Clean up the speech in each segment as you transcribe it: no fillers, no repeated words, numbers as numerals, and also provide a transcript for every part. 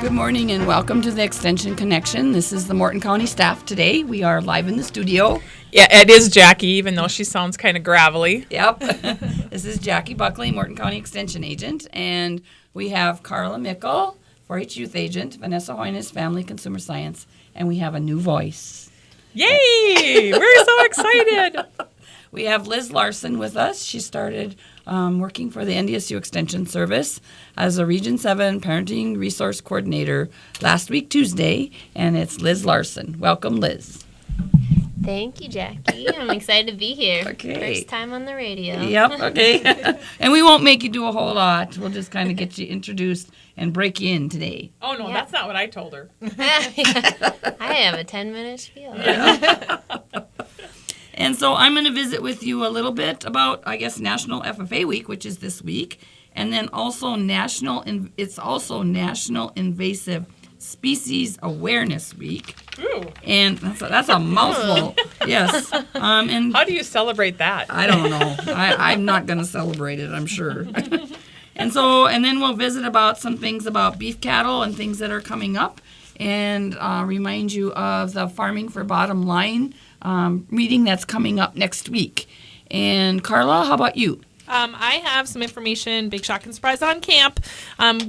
Good morning and welcome to the Extension Connection. This is the Morton County staff today. We are live in the studio. Yeah, it is Jackie, even though she sounds kind of gravelly. Yep. This is Jackie Buckley, Morton County Extension Agent, and we have Carla Mickle, 4-H Youth Agent, Vanessa Hoynes, Family Consumer Science, and we have a new voice. Yay! We're so excited. We have Liz Larson with us. She started working for the NDSU Extension Service as a Region 7 Parenting Resource Coordinator last week, Tuesday, and it's Liz Larson. Welcome, Liz. Thank you, Jackie. I'm excited to be here. Okay. First time on the radio. Yep, okay. And we won't make you do a whole lot. We'll just kind of get you introduced and break you in today. Oh, no, that's not what I told her. I have a 10-minute spiel. Yeah. And so I'm going to visit with you a little bit about, I guess, National FFA Week, which is this week, and then also National Invasive Species Awareness Week. Ooh. And that's a mouthful. Yes. And How do you celebrate that? I don't know. I'm not going to celebrate it, I'm sure. And then we'll visit about some things about beef cattle and things that are coming up, and remind you of the Farming for Bottom Line meeting that's coming up next week. And Carla, how about you? I have some information, big shock and surprise, on camp.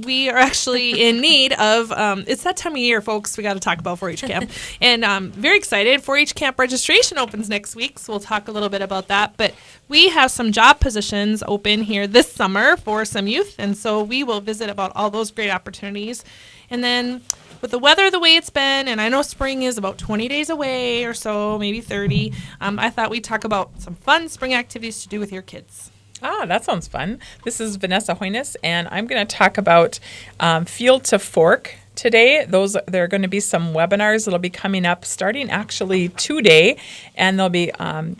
We are actually in need of, it's that time of year, folks, we got to talk about 4-H camp. And very excited, 4-H camp registration opens next week, so we'll talk a little bit about that. But we have some job positions open here this summer for some youth, and so we will visit about all those great opportunities. And then with the weather the way it's been, and I know spring is about 20 days away or so, maybe 30, I thought we'd talk about some fun spring activities to do with your kids. Ah, that sounds fun. This is Vanessa Hoynes, and I'm going to talk about Field to Fork today. There are going to be some webinars that'll be coming up starting actually today, and they'll be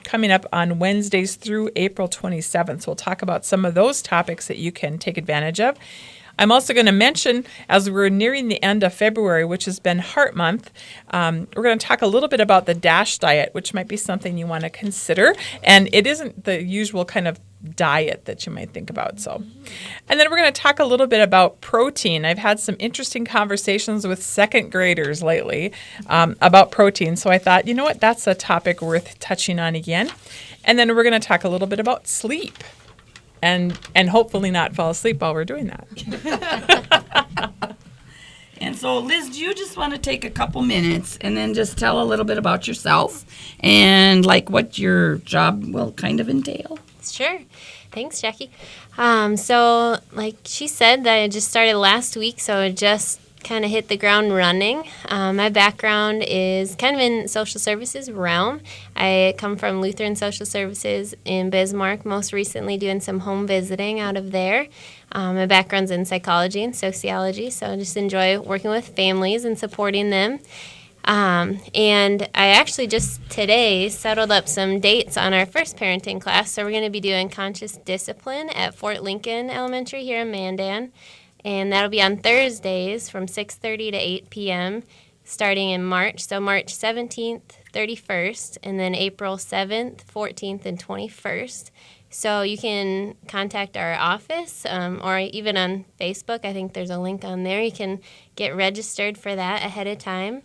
coming up on Wednesdays through April 27th. So we'll talk about some of those topics that you can take advantage of. I'm also going to mention, as we're nearing the end of February, which has been Heart Month, we're going to talk a little bit about the DASH diet, which might be something you want to consider. And it isn't the usual kind of diet that you might think about. And then we're going to talk a little bit about protein. I've had some interesting conversations with second graders lately about protein. So I thought, you know what, that's a topic worth touching on again. And then we're going to talk a little bit about sleep. And hopefully not fall asleep while we're doing that. And so, Liz, do you just want to take a couple minutes and then just tell a little bit about yourself and like what your job will kind of entail? Sure. Thanks, Jackie. So like she said, that I just started last week, so I just kind of hit the ground running. My background is kind of in social services realm. I come from Lutheran Social Services in Bismarck, most recently doing some home visiting out of there. My background's in psychology and sociology, so I just enjoy working with families and supporting them. And I actually just today settled up some dates on our first parenting class, so we're going to be doing conscious discipline at Fort Lincoln Elementary here in Mandan. And that'll be on Thursdays from 6:30 to 8 p.m. starting in March. So March 17th, 31st, and then April 7th, 14th, and 21st. So you can contact our office or even on Facebook. I think there's a link on there. You can get registered for that ahead of time.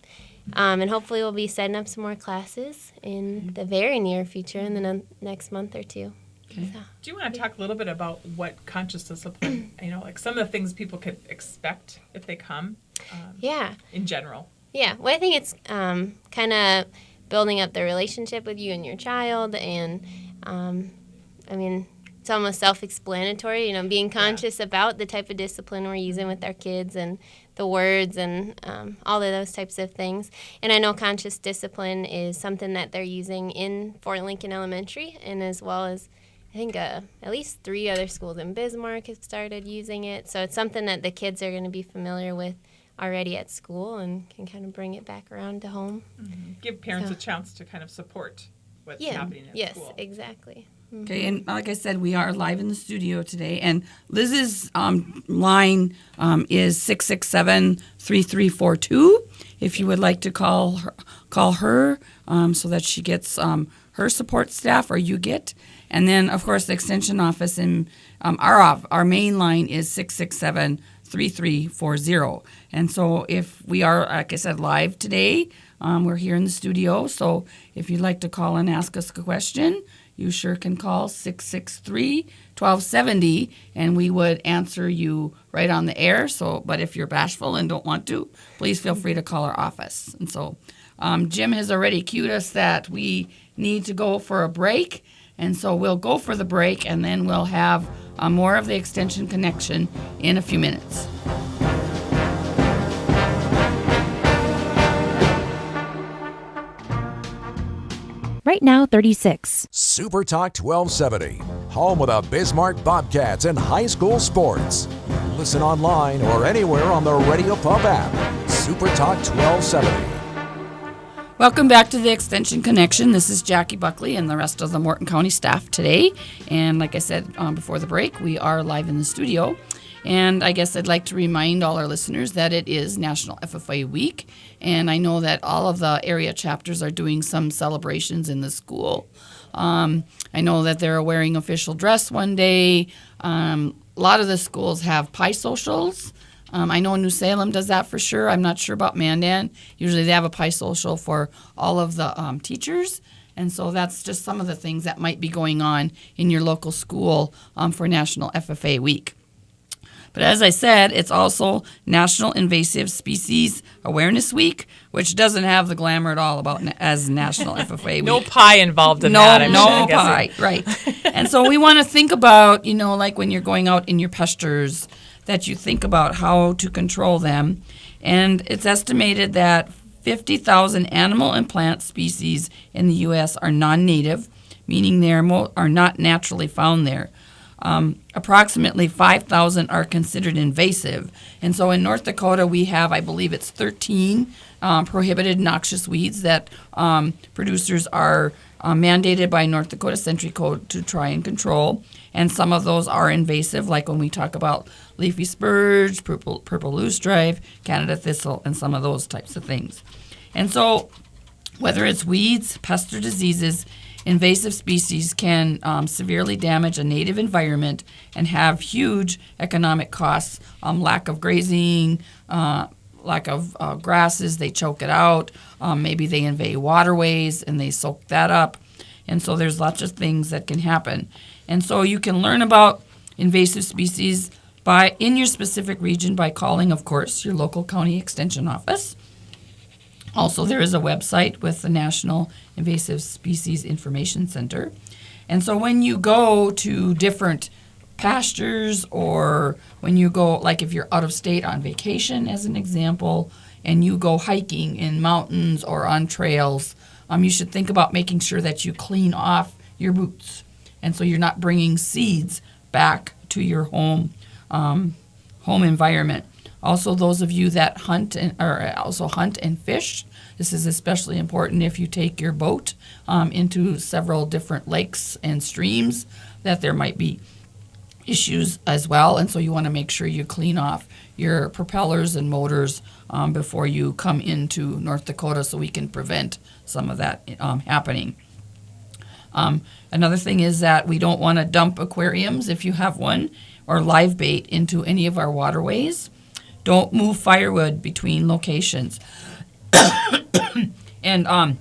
And hopefully we'll be setting up some more classes in the very near future in the next month or two. Okay. So, do you want to talk a little bit about what conscious discipline, like some of the things people could expect if they come? In general. Yeah. Well, I think it's kind of building up the relationship with you and your child, and it's almost self-explanatory, being conscious about the type of discipline we're using with our kids and the words and all of those types of things. And I know conscious discipline is something that they're using in Fort Lincoln Elementary, and as well as I think at least 3 other schools in Bismarck have started using it. So it's something that the kids are going to be familiar with already at school and can kind of bring it back around to home. Mm-hmm. Give parents a chance to kind of support what's happening at school. Yes, exactly. Mm-hmm. Okay, and like I said, we are live in the studio today, and Liz's line is 667-3342. If you would like to call her so that she gets her support staff, or you get. And then, of course, the extension office and our main line is 667 616-363-3340. And so if we are, like I said, live today, we're here in the studio. So if you'd like to call and ask us a question, you sure can call 663-1270, and we would answer you right on the air. So, but if you're bashful and don't want to, please feel free to call our office. And so Jim has already cued us that we need to go for a break. And so we'll go for the break, and then we'll have more of the Extension Connection in a few minutes. Right now, 36. Super Talk 1270, home of the Bismarck Bobcats and high school sports. Listen online or anywhere on the Radio Pub app. Super Talk 1270. Welcome back to the Extension Connection. This is Jackie Buckley and the rest of the Morton County staff today. And like I said before the break, we are live in the studio. And I guess I'd like to remind all our listeners that it is National FFA Week. And I know that all of the area chapters are doing some celebrations in the school. I know that they're wearing official dress one day. A lot of the schools have pie socials. I know New Salem does that for sure. I'm not sure about Mandan. Usually they have a pie social for all of the teachers. And so that's just some of the things that might be going on in your local school for National FFA Week. But as I said, it's also National Invasive Species Awareness Week, which doesn't have the glamour at all about as National FFA Week. No pie involved in that. No pie, right. And so we want to think about, like when you're going out in your pastures, that you think about how to control them. And it's estimated that 50,000 animal and plant species in the U.S. are non-native, meaning they are not naturally found there. Approximately 5,000 are considered invasive. And so in North Dakota, we have, I believe it's 13 prohibited noxious weeds that producers are mandated by North Dakota Century Code to try and control. And some of those are invasive, like when we talk about leafy spurge, purple loosestrife, Canada thistle, and some of those types of things. And so whether it's weeds, pests, or diseases, invasive species can severely damage a native environment and have huge economic costs. Lack of grazing, lack of grasses, they choke it out. Maybe they invade waterways and they soak that up. And so there's lots of things that can happen. And so you can learn about invasive species in your specific region by calling, of course, your local county extension office. Also, there is a website with the National Invasive Species Information Center. And so when you go to different pastures, or when you go, like if you're out of state on vacation, as an example, and you go hiking in mountains or on trails, you should think about making sure that you clean off your boots. And so you're not bringing seeds back to your home environment. Also, those of you that hunt and fish, this is especially important if you take your boat into several different lakes and streams, that there might be issues as well. And so you want to make sure you clean off your propellers and motors before you come into North Dakota, so we can prevent some of that happening. Another thing is that we don't want to dump aquariums, if you have one, or live bait into any of our waterways. Don't move firewood between locations. And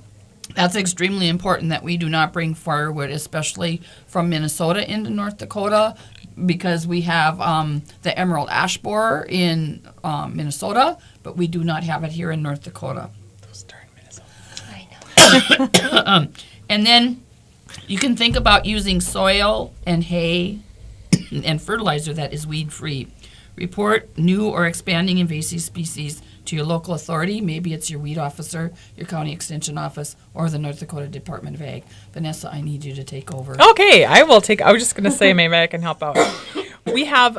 that's extremely important that we do not bring firewood, especially from Minnesota into North Dakota, because we have the emerald ash borer in Minnesota, but we do not have it here in North Dakota. Those darn Minnesota. I know. And then you can think about using soil and hay and fertilizer that is weed-free. Report new or expanding invasive species to your local authority. Maybe it's your weed officer, your county extension office, or the North Dakota Department of Ag. Vanessa, I need you to take over. Okay, I will take. I was just going to say, maybe I can help out. We have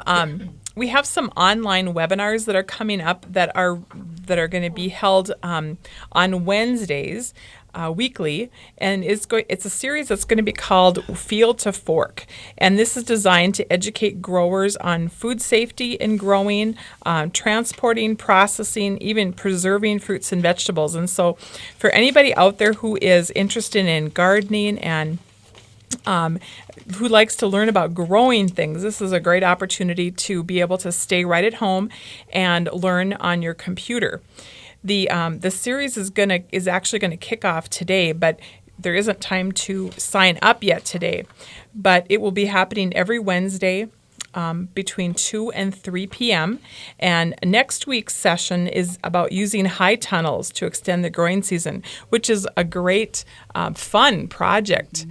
some online webinars that are coming up that are going to be held on Wednesdays. Weekly, and it's a series that's going to be called Field to Fork, and this is designed to educate growers on food safety in growing, transporting, processing, even preserving fruits and vegetables. And so for anybody out there who is interested in gardening and who likes to learn about growing things, this is a great opportunity to be able to stay right at home and learn on your computer. The series is actually gonna kick off today, but there isn't time to sign up yet today. But it will be happening every Wednesday between 2 and 3 p.m. And next week's session is about using high tunnels to extend the growing season, which is a great, fun project.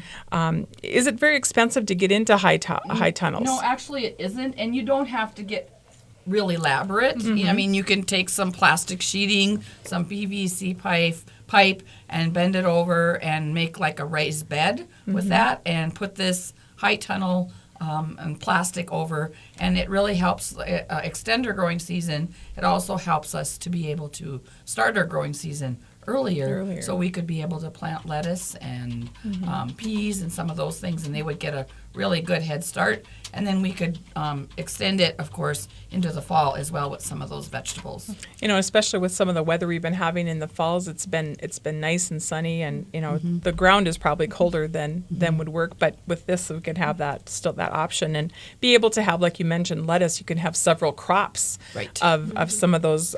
Is it very expensive to get into high tunnels? No, actually it isn't, and you don't have to get real elaborate. I mean, you can take some plastic sheeting, some PVC pipe, and bend it over and make like a raised bed with that, and put this high tunnel and plastic over, and it really helps extend our growing season. It also helps us to be able to start our growing season earlier. So we could be able to plant lettuce and peas and some of those things, and they would get a really good head start. And then we could extend it, of course, into the fall as well with some of those vegetables. You know, especially with some of the weather we've been having in the falls, it's been nice and sunny, and you know the ground is probably colder than would work. But with this, we can have that option and be able to have, like you mentioned, lettuce. You can have several crops of some of those.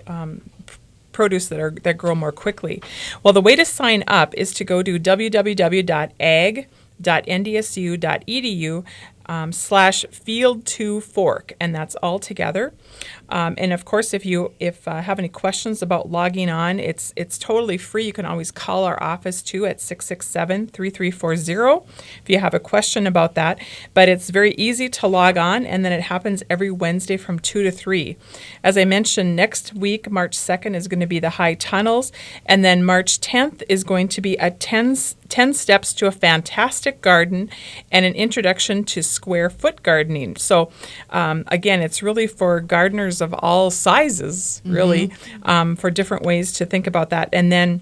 Produce that grow more quickly. Well, the way to sign up is to go to www.ag.ndsu.edu /field2fork, and that's all together. And of course, if you have any questions about logging on, it's totally free. You can always call our office too at 667-3340 if you have a question about that. But it's very easy to log on, and then it happens every Wednesday from 2 to 3. As I mentioned, next week, March 2nd, is going to be the high tunnels, and then March 10th is going to be a 10 steps to a fantastic garden and an introduction to square foot gardening. So again, it's really for gardeners of all sizes, really, for different ways to think about that. And then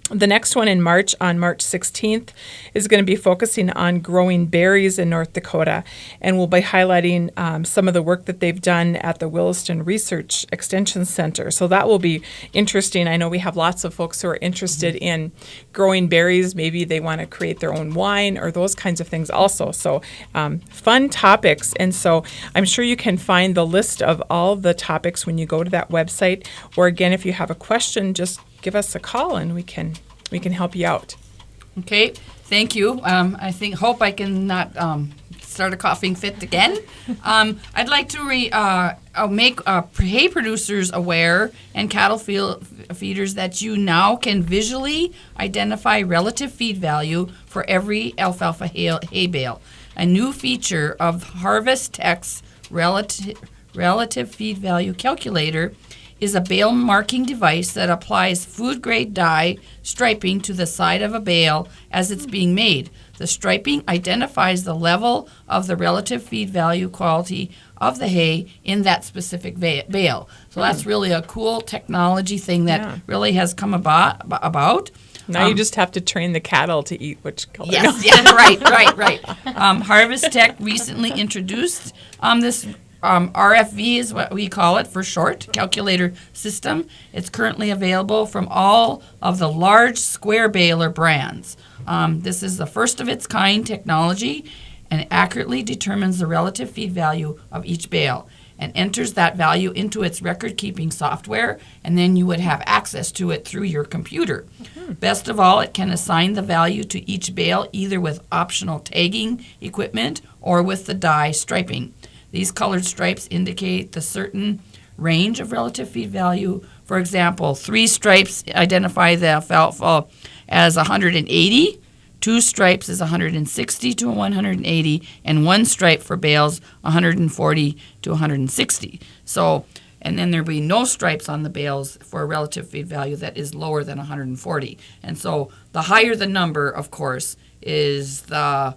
the next one in March, on March 16th, is going to be focusing on growing berries in North Dakota, and we'll be highlighting some of the work that they've done at the Williston Research Extension Center. So that will be interesting. I know we have lots of folks who are interested in growing berries. Maybe they want to create their own wine or those kinds of things also. So fun topics. And so I'm sure you can find the list of all the topics when you go to that website. Or again, if you have a question, just give us a call and we can help you out. Okay, thank you. Hope I can not start a coughing fit again. I'd like to make hay producers aware and cattle feeders that you now can visually identify relative feed value for every alfalfa hay bale. A new feature of Harvest Tech's relative feed value calculator is a bale marking device that applies food-grade dye striping to the side of a bale as it's being made. The striping identifies the level of the relative feed value quality of the hay in that specific bale. So that's really a cool technology thing that really has come about. Now you just have to train the cattle to eat which color. Yes, yeah, right. Harvest Tech recently introduced this RFV is what we call it for short, calculator system. It's currently available from all of the large square baler brands. This is the first of its kind technology, and it accurately determines the relative feed value of each bale and enters that value into its record-keeping software, and then you would have access to it through your computer. Best of all, it can assign the value to each bale either with optional tagging equipment or with the dye striping. These colored stripes indicate the certain range of relative feed value. For example, 3 stripes identify the alfalfa as 180, 2 stripes is 160 to 180, and 1 stripe for bales 140 to 160. So, and then there'll be no stripes on the bales for a relative feed value that is lower than 140. And so the higher the number, of course, is the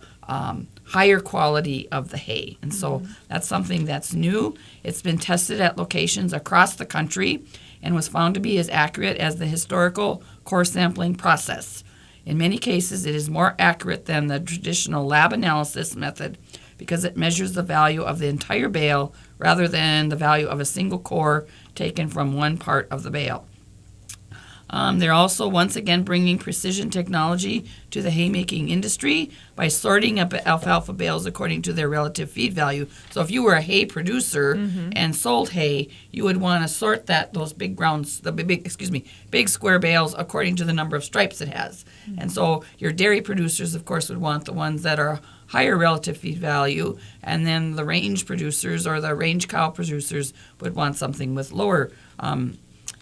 higher quality of the hay. And so that's something that's new. It's been tested at locations across the country and was found to be as accurate as the historical core sampling process. In many cases, it is more accurate than the traditional lab analysis method because it measures the value of the entire bale rather than the value of a single core taken from one part of the bale. They're also once again bringing precision technology to the haymaking industry by sorting up alfalfa bales according to their relative feed value. So if you were a hay producer and sold hay, you would want to sort those big big square bales according to the number of stripes it has. And so your dairy producers, of course, would want the ones that are higher relative feed value, and then the range producers or the range cow producers would want something with lower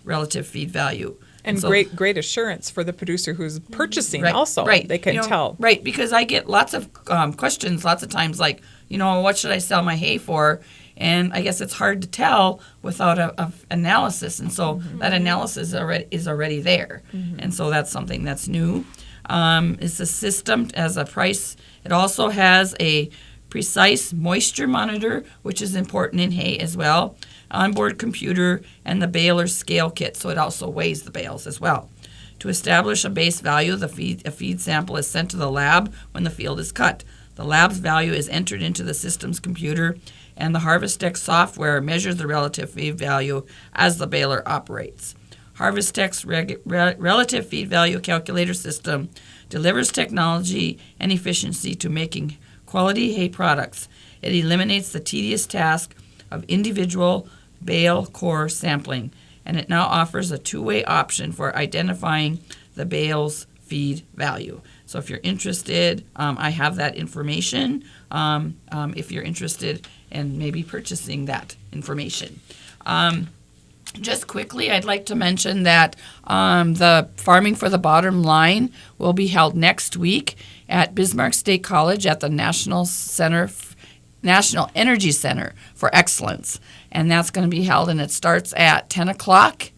relative feed value. And so, great assurance for the producer who's purchasing also. Right. They can tell. Right, because I get lots of questions lots of times like, what should I sell my hay for? And I guess it's hard to tell without a analysis. And so that analysis is already there. And so that's something that's new. It's a system as a price. It also has a precise moisture monitor, which is important in hay as well, onboard computer, and the baler scale kit, so it also weighs the bales as well. To establish a base value, a feed sample is sent to the lab when the field is cut. The lab's value is entered into the system's computer, and the HarvestX software measures the relative feed value as the baler operates. HarvestX relative feed value calculator system delivers technology and efficiency to making quality hay products. It eliminates the tedious task of individual bale core sampling, and it now offers a two-way option for identifying the bale's feed value. So if you're interested, I have that information if you're interested in maybe purchasing that information. Just quickly, I'd like to mention that the Farming for the Bottom Line will be held next week at Bismarck State College at the National Energy Center for Excellence. And that's going to be held, and it starts at 10 o'clock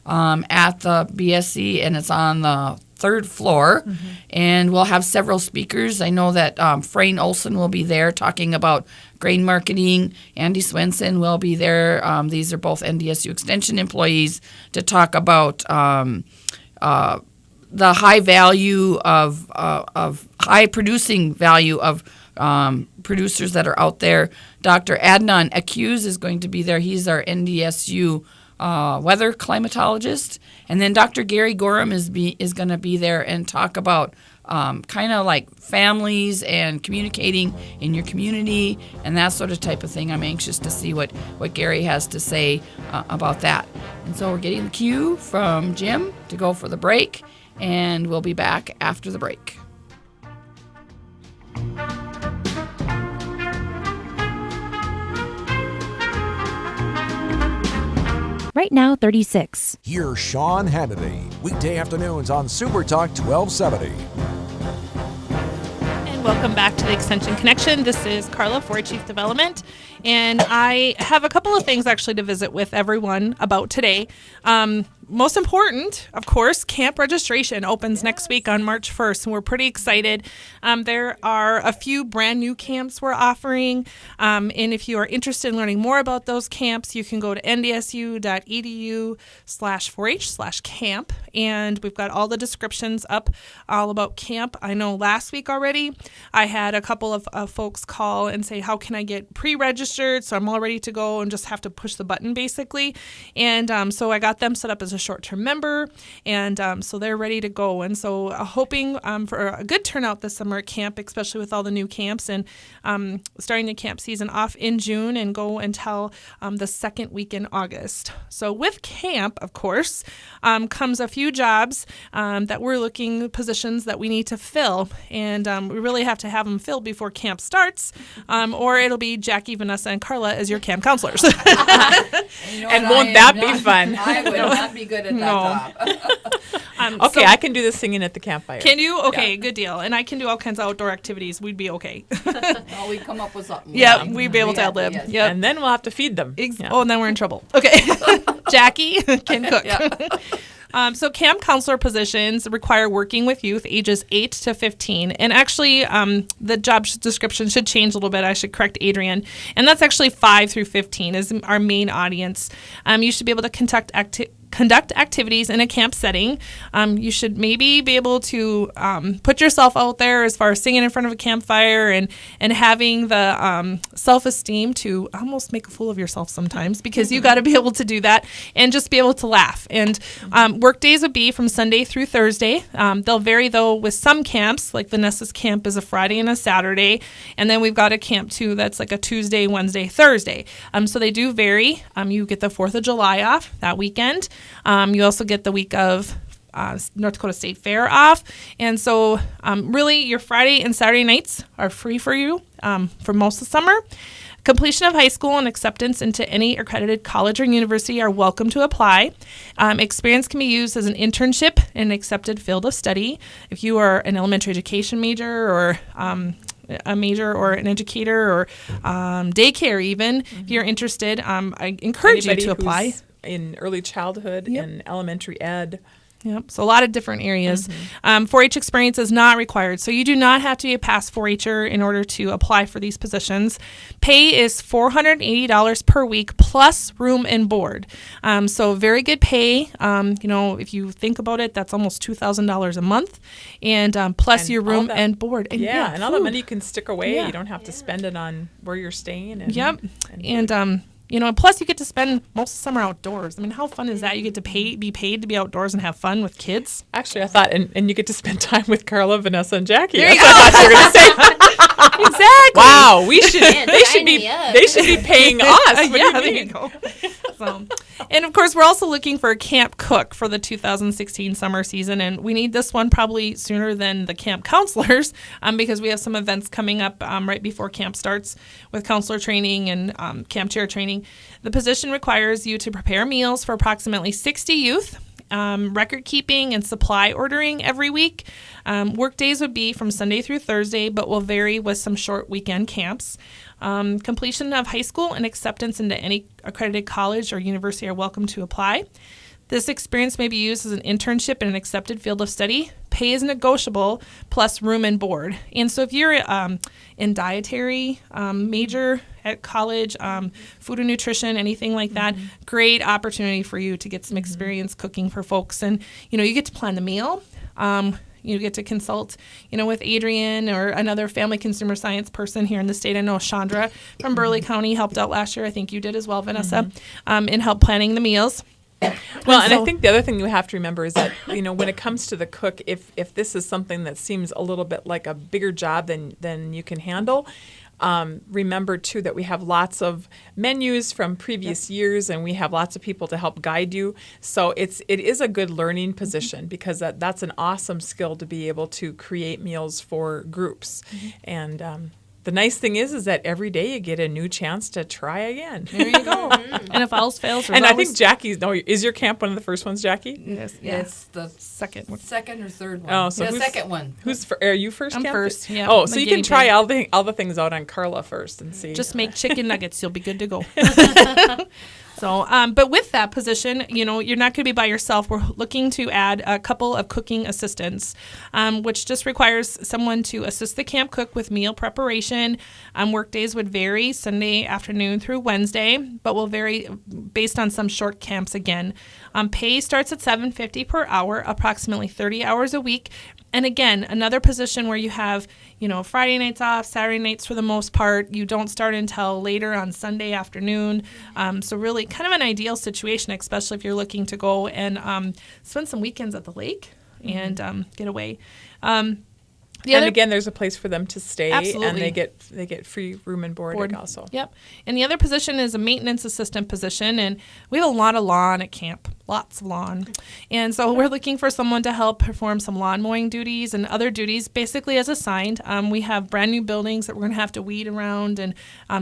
at the BSC, and it's on the third floor. And we'll have several speakers. I know that Frayne Olson will be there talking about grain marketing. Andy Swenson will be there. These are both NDSU Extension employees to talk about the high value of high producing value of producers that are out there. Dr. Adnan Akuz is going to be there. He's our NDSU weather climatologist. And then Dr. Gary Gorham is going to be there and talk about kind of like families and communicating in your community and that sort of type of thing. I'm anxious to see what Gary has to say about that. And so we're getting the cue from Jim to go for the break, and we'll be back after the break. Right now, 36. Here's Sean Hannity, weekday afternoons on Super Talk 1270. And welcome back to the Extension Connection. This is Carla for Chief Development, and I have a couple of things actually to visit with everyone about today. Most important, of course, camp registration opens next week on March 1st, and we're pretty excited. There are a few brand new camps we're offering, and if you are interested in learning more about those camps, you can go to ndsu.edu/4h/camp, and we've got all the descriptions up all about camp. I know last week already I had a couple of folks call and say, how can I get pre-registered? So I'm all ready to go and just have to push the button basically. And so I got them set up as a short-term member, and so they're ready to go. And so hoping for a good turnout this summer at camp, especially with all the new camps, and starting the camp season off in June and go until the second week in August. So with camp, of course, comes a few jobs that we're looking, positions that we need to fill, and we really have to have them filled before camp starts, or it'll be Jackie, Vanessa, and Carla as your camp counselors. And won't that be fun? I would not be good at that job. Okay, I can do the singing at the campfire. Can you? Okay, good deal. And I can do all kinds of outdoor activities. We'd be okay. Oh, we come up with something. Yeah, we'd be able to ad-lib. Yes. Yep. And then we'll have to feed them. Oh, and then we're in trouble. Okay. Jackie can cook. So camp counselor positions require working with youth ages 8 to 15. And actually, the job description should change a little bit. I should correct Adrian. And that's actually 5 through 15 is our main audience. You should be able to conduct conduct activities in a camp setting. You should maybe be able to put yourself out there as far as singing in front of a campfire and having the self-esteem to almost make a fool of yourself sometimes, because you got to be able to do that and just be able to laugh. And work days would be from Sunday through Thursday. They'll vary, though, with some camps, like Vanessa's camp is a Friday and a Saturday. And then we've got a camp, too, that's like a Tuesday, Wednesday, Thursday. So they do vary. You get the 4th of July off that weekend. You also get the week of North Dakota State Fair off. And so really your Friday and Saturday nights are free for you for most of the summer. Completion of high school and acceptance into any accredited college or university are welcome to apply. Experience can be used as an internship in an accepted field of study. If you are an elementary education major or a major or an educator or daycare even, if you're interested, I encourage Anybody you to apply. who's in early childhood and elementary ed. Yep. So a lot of different areas. 4-H experience is not required. So you do not have to be a past 4-H'er in order to apply for these positions. Pay is $480 per week plus room and board. So very good pay. If you think about it, that's almost $2,000 a month, and plus And your all room that- and board. And And all the food. money you can stick away. Yeah. You don't have to spend it on where you're staying. And, Yep. And plus you get to spend most of the summer outdoors. I mean, how fun is that? You get to be paid to be outdoors and have fun with kids. Actually, I thought, and you get to spend time with Carla, Vanessa, and Jackie. There That's you what I thought you were going to say. Exactly. Wow, we should. Man, They should sign be. me up. They should be paying us. What do Yeah, you there mean? you go. So, and of course, we're also looking for a camp cook for the 2016 summer season, and we need this one probably sooner than the camp counselors, because we have some events coming up right before camp starts with counselor training and camp chair training. The position requires you to prepare meals for approximately 60 youth. Record keeping and supply ordering every week. Work days would be from Sunday through Thursday, but will vary with some short weekend camps. Completion of high school and acceptance into any accredited college or university are welcome to apply. This experience may be used as an internship in an accepted field of study. Pay is negotiable, plus room and board. And so if you're in dietary major at college, food and nutrition, anything like that, great opportunity for you to get some experience cooking for folks. And, you get to plan the meal. You get to consult, with Adrian or another family consumer science person here in the state. I know Chandra from Burleigh County helped out last year. I think you did as well, Vanessa, in help planning the meals. Well, and so- I think the other thing you have to remember is that, when it comes to the cook, if this is something that seems a little bit like a bigger job than you can handle, remember, too, that we have lots of menus from previous years, and we have lots of people to help guide you. So it is a good learning position, because that's an awesome skill to be able to create meals for groups. And the nice thing is that every day you get a new chance to try again. There you go. And if else fails, And I think Jackie's, is your camp one of the first ones, Jackie? yes, It's the second one. second or third one. Oh, so the who's- second one. Are you first, I'm Camp? first, yeah. Oh, I'm so a you can guinea try pig. all the things out on Carla first and see. Just make chicken nuggets. You'll be good to go. So, but with that position, you're not going to be by yourself. We're looking to add a couple of cooking assistants, which just requires someone to assist the camp cook with meal preparation. Work days would vary Sunday afternoon through Wednesday, but will vary based on some short camps again. Pay starts at $7.50 per hour, approximately 30 hours a week. And again, another position where you have, Friday nights off, Saturday nights for the most part. You don't start until later on Sunday afternoon. So really kind of an ideal situation, especially if you're looking to go and spend some weekends at the lake and get away. And again, there's a place for them to stay, and Absolutely. they get free room and board also. Yep. And the other position is a maintenance assistant position, and we have a lot of lawn at camp, lots of lawn. And so we're looking for someone to help perform some lawn mowing duties and other duties, basically as assigned. We have brand new buildings that we're going to have to weed around and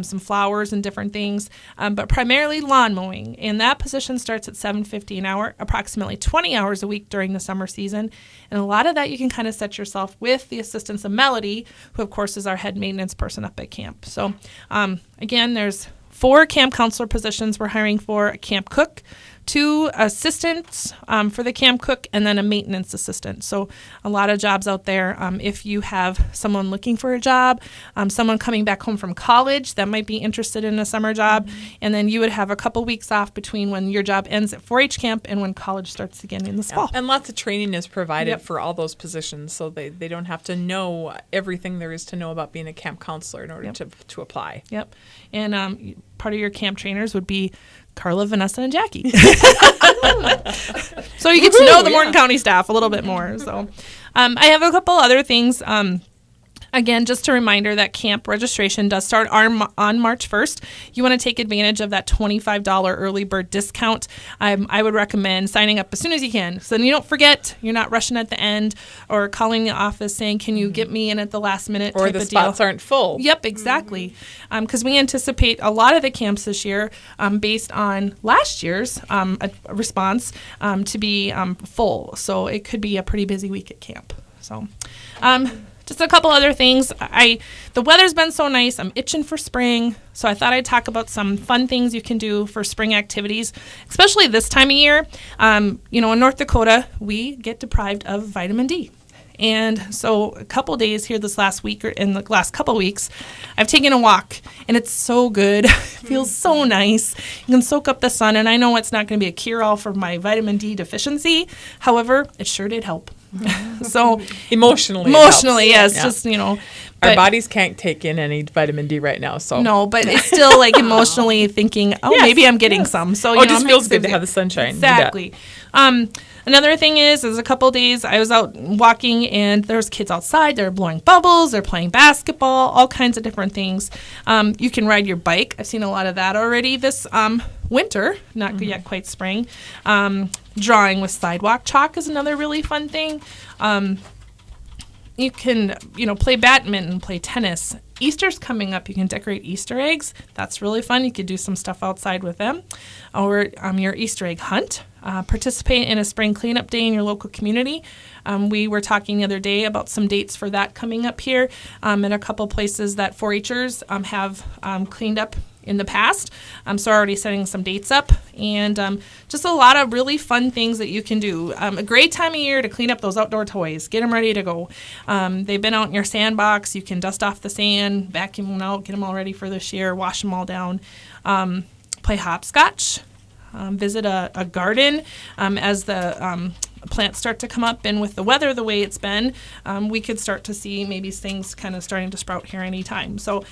some flowers and different things, but primarily lawn mowing. And that position starts at $7.50 an hour, approximately 20 hours a week during the summer season. And a lot of that you can kind of set yourself with the assistance of Melody, who of course is our head maintenance person up at camp. So again, there's 4 camp counselor positions we're hiring for: a camp cook, 2 assistants for the camp cook, and then a maintenance assistant. So a lot of jobs out there. If you have someone looking for a job, someone coming back home from college that might be interested in a summer job, and then you would have a couple weeks off between when your job ends at 4-H camp and when college starts again in the fall. And lots of training is provided Yep. for all those positions, so they don't have to know everything there is to know about being a camp counselor in order to apply. Yep. And part of your camp trainers would be Carla, Vanessa, and Jackie. So you get to know the Morton County staff a little bit more. So I have a couple other things. Again, just a reminder that camp registration does start on March 1st. You want to take advantage of that $25 early bird discount. I would recommend signing up as soon as you can, so then you don't forget. You're not rushing at the end or calling the office saying, "Can you get me in at the last minute?" Or type the of spots deal. aren't full. Yep, exactly. Because we anticipate a lot of the camps this year, based on last year's response, to be full. So it could be a pretty busy week at camp. So. Just a couple other things. The weather's been so nice. I'm itching for spring, so I thought I'd talk about some fun things you can do for spring activities, especially this time of year. In North Dakota, we get deprived of vitamin D. And so a couple days here this last week, or in the last couple weeks, I've taken a walk, and it's so good. It feels so nice. You can soak up the sun, and I know it's not going to be a cure-all for my vitamin D deficiency. However, it sure did help. So Emotionally, yes, Yeah. just Our but- bodies can't take in any vitamin D right now, so No, but it's still like emotionally thinking, Yes, maybe I'm getting some. So it just it feels makes good to it- have the sunshine. You bet. Exactly. Another thing is a couple days I was out walking, and there's kids outside. They're blowing bubbles. They're playing basketball. All kinds of different things. You can ride your bike. I've seen a lot of that already this winter. Not yet quite spring. Drawing with sidewalk chalk is another really fun thing. You can, play badminton, play tennis. Easter's coming up. You can decorate Easter eggs. That's really fun. You could do some stuff outside with them. Or your Easter egg hunt. Participate in a spring cleanup day in your local community. We were talking the other day about some dates for that coming up here, and a couple places that 4-Hers have cleaned up in the past. So already setting some dates up, and just a lot of really fun things that you can do. A great time of year to clean up those outdoor toys. Get them ready to go. They've been out in your sandbox. You can dust off the sand, vacuum them out, get them all ready for this year, wash them all down. Play hopscotch. Visit a garden as the plants start to come up, and with the weather the way it's been, we could start to see maybe things kind of starting to sprout here anytime. So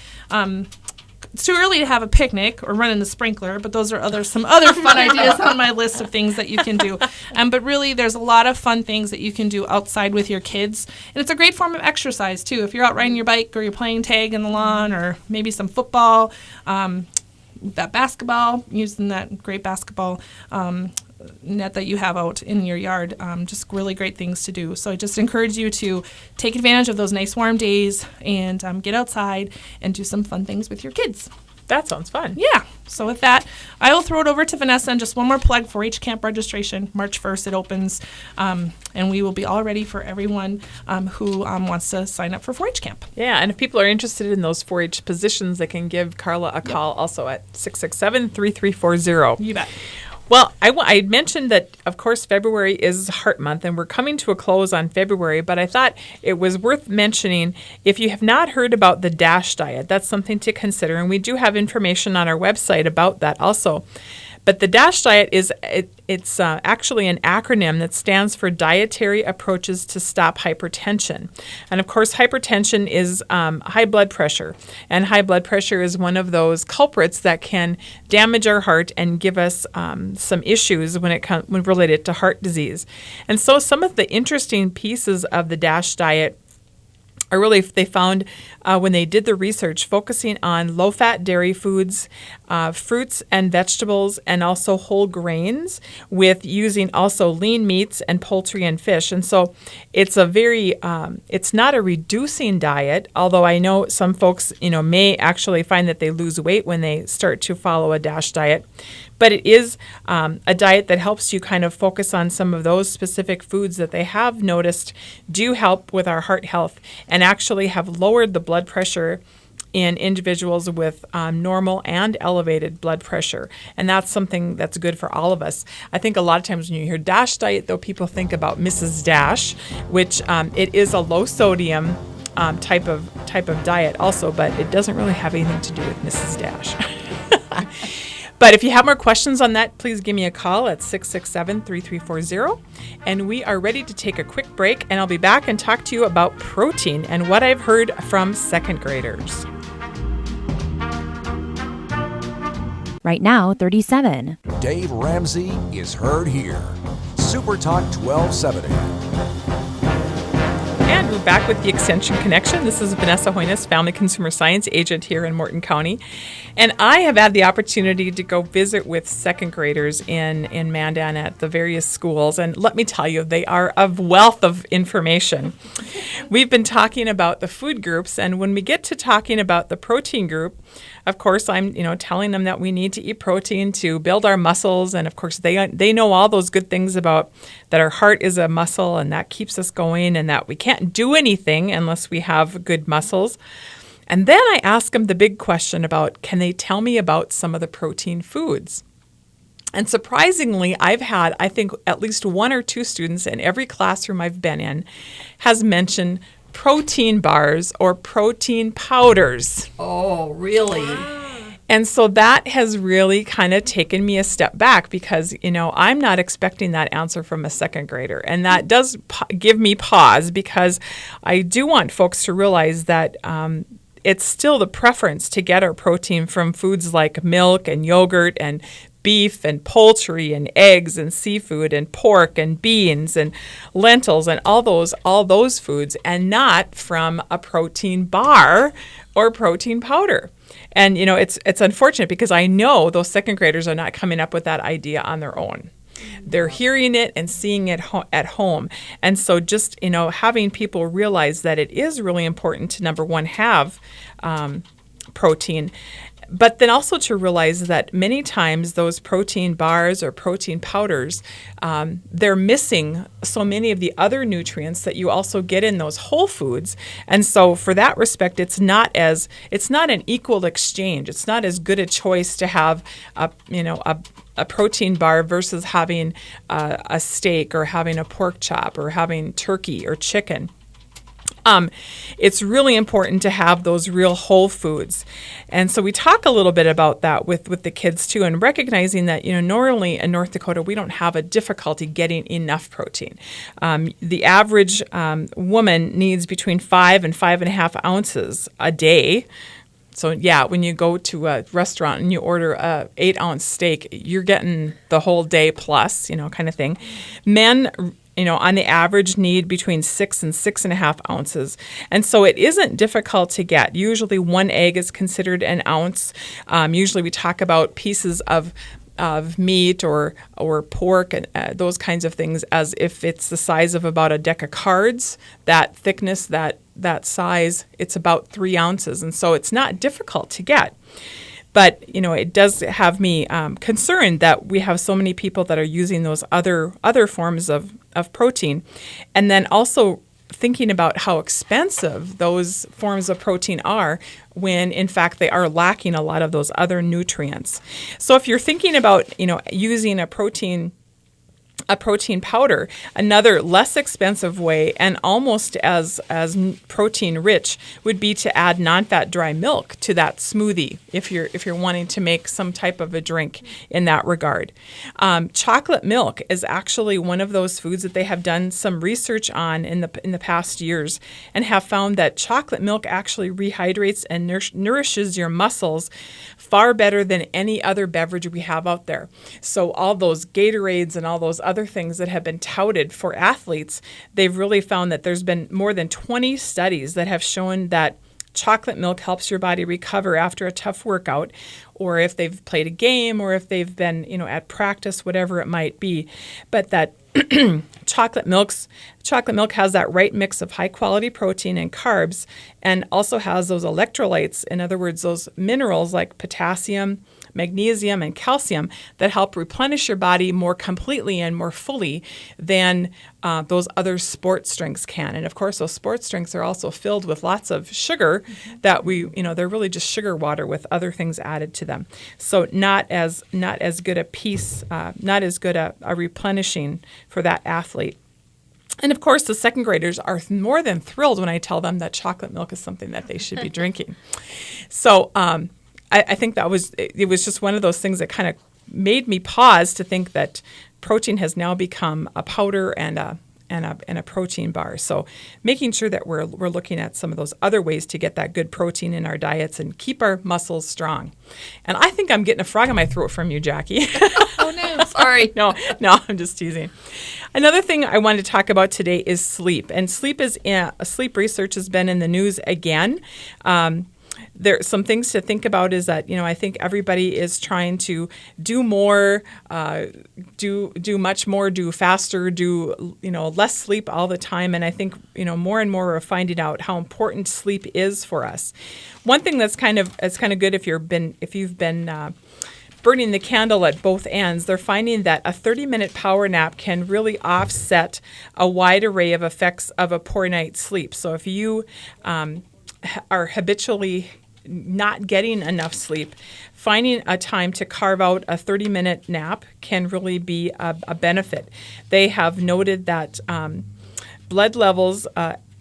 it's too early to have a picnic or run in the sprinkler, but those are some other fun ideas on my list of things that you can do. But really, there's a lot of fun things that you can do outside with your kids. And it's a great form of exercise, too. If you're out riding your bike or you're playing tag in the lawn or maybe some football, that basketball, using that great basketball net that you have out in your yard, just really great things to do. So I just encourage you to take advantage of those nice warm days and get outside and do some fun things with your kids. That sounds fun. Yeah. So with that, I will throw it over to Vanessa, and just one more plug for 4-H camp registration. March 1st it opens, and we will be all ready for everyone who wants to sign up for 4-H camp. Yeah, and if people are interested in those 4-H positions, they can give Carla a call also at 667-3340. You bet. Well, I mentioned that, of course, February is Heart Month, and we're coming to a close on February, but I thought it was worth mentioning, if you have not heard about the DASH diet, that's something to consider, and we do have information on our website about that also. But the DASH diet is it's actually an acronym that stands for Dietary Approaches to Stop Hypertension. And of course, hypertension is high blood pressure. And high blood pressure is one of those culprits that can damage our heart and give us some issues when related to heart disease. And so some of the interesting pieces of the DASH diet are really, they found when they did the research, focusing on low-fat dairy foods, fruits and vegetables, and also whole grains, with using also lean meats and poultry and fish. And so it's a very, it's not a reducing diet, although I know some folks, may actually find that they lose weight when they start to follow a DASH diet. But it is a diet that helps you kind of focus on some of those specific foods that they have noticed do help with our heart health and actually have lowered the blood pressure in individuals with normal and elevated blood pressure. And that's something that's good for all of us. I think a lot of times when you hear DASH diet, though, people think about Mrs. Dash, which it is a low sodium type of diet also, but it doesn't really have anything to do with Mrs. Dash. But if you have more questions on that, please give me a call at 667-3340. And we are ready to take a quick break, and I'll be back and talk to you about protein and what I've heard from second graders. Right now, 37. Dave Ramsey is heard here. Super Talk 1270. And we're back with the Extension Connection. This is Vanessa Hoynes, Family Consumer Science Agent here in Morton County. And I have had the opportunity to go visit with second graders in Mandan at the various schools. And let me tell you, they are a wealth of information. We've been talking about the food groups. And when we get to talking about the protein group, of course, I'm telling them that we need to eat protein to build our muscles. And of course, they know all those good things about that our heart is a muscle and that keeps us going, and that we can't do anything unless we have good muscles. And then I ask them the big question about, can they tell me about some of the protein foods? And surprisingly, I've had, I think, at least one or two students in every classroom I've been in has mentioned protein bars or protein powders. Oh, really? And so that has really kind of taken me a step back because, I'm not expecting that answer from a second grader. And that does give me pause because I do want folks to realize that it's still the preference to get our protein from foods like milk and yogurt and beef and poultry and eggs and seafood and pork and beans and lentils and all those foods, and not from a protein bar or protein powder. And it's unfortunate because I know those second graders are not coming up with that idea on their own. They're hearing it and seeing it at home. And so just, having people realize that it is really important to, number one, have protein, but then also to realize that many times those protein bars or protein powders, they're missing so many of the other nutrients that you also get in those whole foods. And so for that respect, it's not an equal exchange. It's not as good a choice to have a protein bar versus having a steak or having a pork chop or having turkey or chicken. It's really important to have those real whole foods. And so we talk a little bit about that with the kids too, and recognizing that, normally in North Dakota, we don't have a difficulty getting enough protein. The average woman needs between 5 and 5.5 ounces a day. So yeah, when you go to a restaurant and you order a 8-ounce steak, you're getting the whole day plus, kind of thing. Men, on the average need between 6 and 6.5 ounces. And so it isn't difficult to get. Usually 1 egg is considered an ounce. Usually we talk about pieces of meat or pork and those kinds of things as if it's the size of about a deck of cards. That thickness, that size, it's about 3 ounces. And so it's not difficult to get. But, it does have me concerned that we have so many people that are using those other forms of protein. And then also thinking about how expensive those forms of protein are when, in fact, they are lacking a lot of those other nutrients. So if you're thinking about, using a protein powder, another less expensive way and almost as protein rich would be to add non-fat dry milk to that smoothie if you're wanting to make some type of a drink in that regard. Chocolate milk is actually one of those foods that they have done some research on in the past years and have found that chocolate milk actually rehydrates and nourishes your muscles far better than any other beverage we have out there. So all those Gatorades and all those other things that have been touted for athletes, they've really found that there's been more than 20 studies that have shown that chocolate milk helps your body recover after a tough workout, or if they've played a game, or if they've been, at practice, whatever it might be. But that chocolate milk has that right mix of high quality protein and carbs, and also has those electrolytes, in other words, those minerals like potassium, magnesium, and calcium that help replenish your body more completely and more fully than those other sports drinks can. And of course, those sports drinks are also filled with lots of sugar that they're really just sugar water with other things added to them. So not as good a piece, not as good a replenishing for that athlete. And of course, the second graders are more than thrilled when I tell them that chocolate milk is something that they should be drinking. So I think it was just one of those things that kind of made me pause to think that protein has now become a powder and a protein bar. So making sure that we're looking at some of those other ways to get that good protein in our diets and keep our muscles strong. And I think I'm getting a frog in my throat from you, Jackie. Oh, no, sorry. No, I'm just teasing. Another thing I wanted to talk about today is sleep. And sleep research has been in the news again. There's some things to think about is that, I think everybody is trying to do more, do much more, do faster, do, less sleep all the time. And I think, more and more we're finding out how important sleep is for us. One thing that's kind of good if you've been burning the candle at both ends, they're finding that a 30-minute power nap can really offset a wide array of effects of a poor night's sleep. So if you are habitually not getting enough sleep, finding a time to carve out a 30-minute nap can really be a benefit. They have noted that blood levels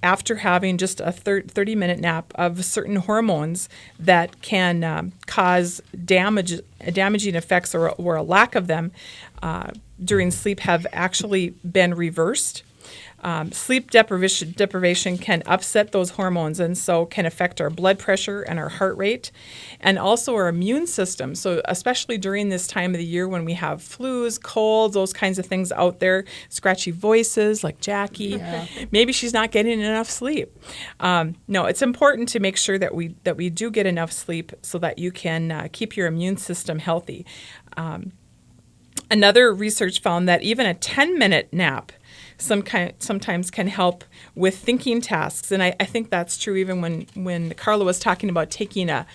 after having just a 30-minute nap of certain hormones that can cause damaging effects or a lack of them during sleep have actually been reversed. Sleep deprivation can upset those hormones and so can affect our blood pressure and our heart rate and also our immune system. So especially during this time of the year when we have flus, colds, those kinds of things out there, scratchy voices like Jackie, maybe she's not getting enough sleep. No, it's important to make sure that we do get enough sleep so that you can keep your immune system healthy. Another research found that even a 10-minute nap sometimes can help with thinking tasks. And I think that's true even when Carla was talking about taking a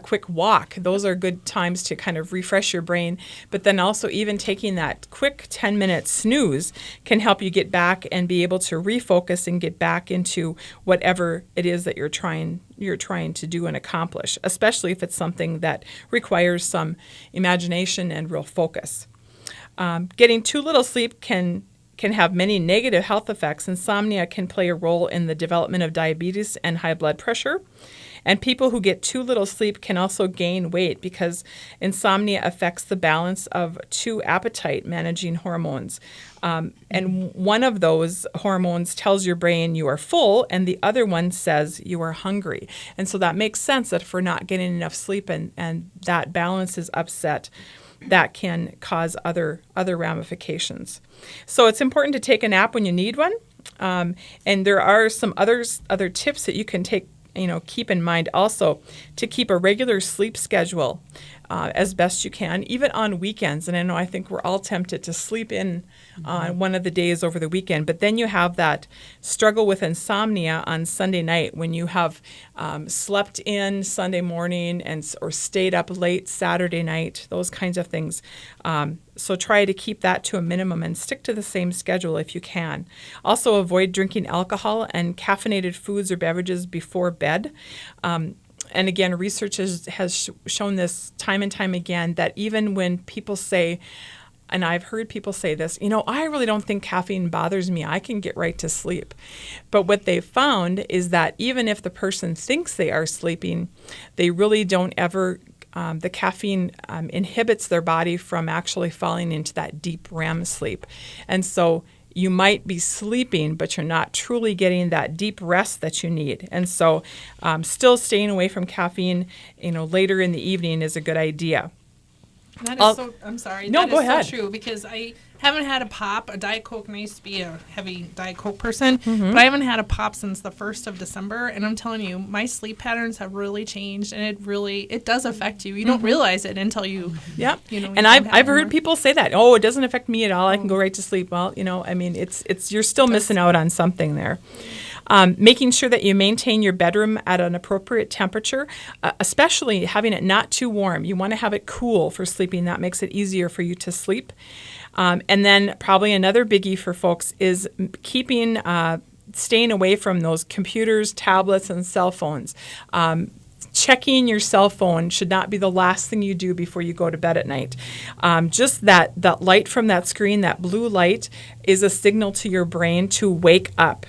quick walk. Those are good times to kind of refresh your brain. But then also even taking that quick 10-minute snooze can help you get back and be able to refocus and get back into whatever it is that you're trying to do and accomplish, especially if it's something that requires some imagination and real focus. Getting too little sleep can have many negative health effects. Insomnia can play a role in the development of diabetes and high blood pressure. And people who get too little sleep can also gain weight because insomnia affects the balance of two appetite managing hormones. And one of those hormones tells your brain you are full and the other one says you are hungry. And so that makes sense that if we're not getting enough sleep and that balance is upset, that can cause other ramifications. So it's important to take a nap when you need one. And there are some other tips that you can keep in mind also to keep a regular sleep schedule as best you can, even on weekends. And I think we're all tempted to sleep in on one of the days over the weekend, but then you have that struggle with insomnia on Sunday night when you have slept in Sunday morning or stayed up late Saturday night, those kinds of things. So try to keep that to a minimum and stick to the same schedule if you can. Also avoid drinking alcohol and caffeinated foods or beverages before bed. And again, research has shown this time and time again that even when people say, and I've heard people say this, I really don't think caffeine bothers me. I can get right to sleep. But what they've found is that even if the person thinks they are sleeping, they really don't ever, the caffeine inhibits their body from actually falling into that deep REM sleep. And so you might be sleeping, but you're not truly getting that deep rest that you need. And so still staying away from caffeine, later in the evening is a good idea. That is so, I'm sorry. No, that go is ahead. So true because I haven't had a pop, a Diet Coke, and I used to be a heavy Diet Coke person, but I haven't had a pop since the 1st of December, and I'm telling you, my sleep patterns have really changed, and it does affect you. You don't realize it until you, Yep. you And I've heard people say that, it doesn't affect me at all. I can go right to sleep. Well, you're still missing out on something there. Making sure that you maintain your bedroom at an appropriate temperature, especially having it not too warm. You want to have it cool for sleeping. That makes it easier for you to sleep. And then probably another biggie for folks is staying away from those computers, tablets, and cell phones. Checking your cell phone should not be the last thing you do before you go to bed at night. Just that light from that screen, that blue light, is a signal to your brain to wake up.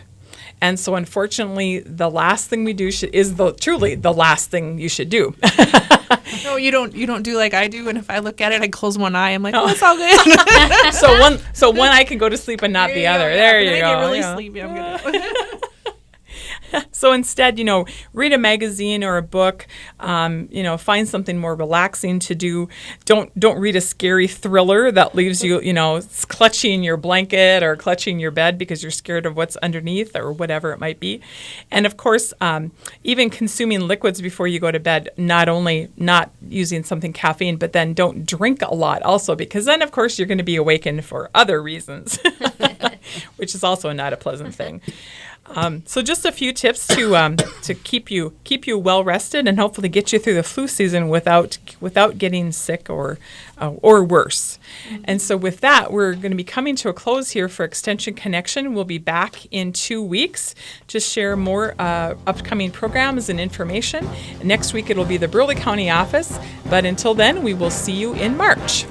And so, unfortunately, the last thing we do is truly the last thing you should do. No, you don't do like I do, and if I look at it, I close one eye. I'm like, oh, it's all good. so one eye can go to sleep and not the other. There you go. I get really sleepy. I'm good. So instead, read a magazine or a book. Find something more relaxing to do. Don't read a scary thriller that leaves you, clutching your blanket or clutching your bed because you're scared of what's underneath or whatever it might be. And of course, even consuming liquids before you go to bed. Not only not using something caffeine, but then don't drink a lot also, because then of course you're going to be awakened for other reasons, which is also not a pleasant thing. So just a few tips to keep you well rested and hopefully get you through the flu season without getting sick or worse. And so with that, we're going to be coming to a close here for Extension Connection. We'll be back in 2 weeks to share more upcoming programs and information. Next week it'll be the Burley County office, but until then, we will see you in March.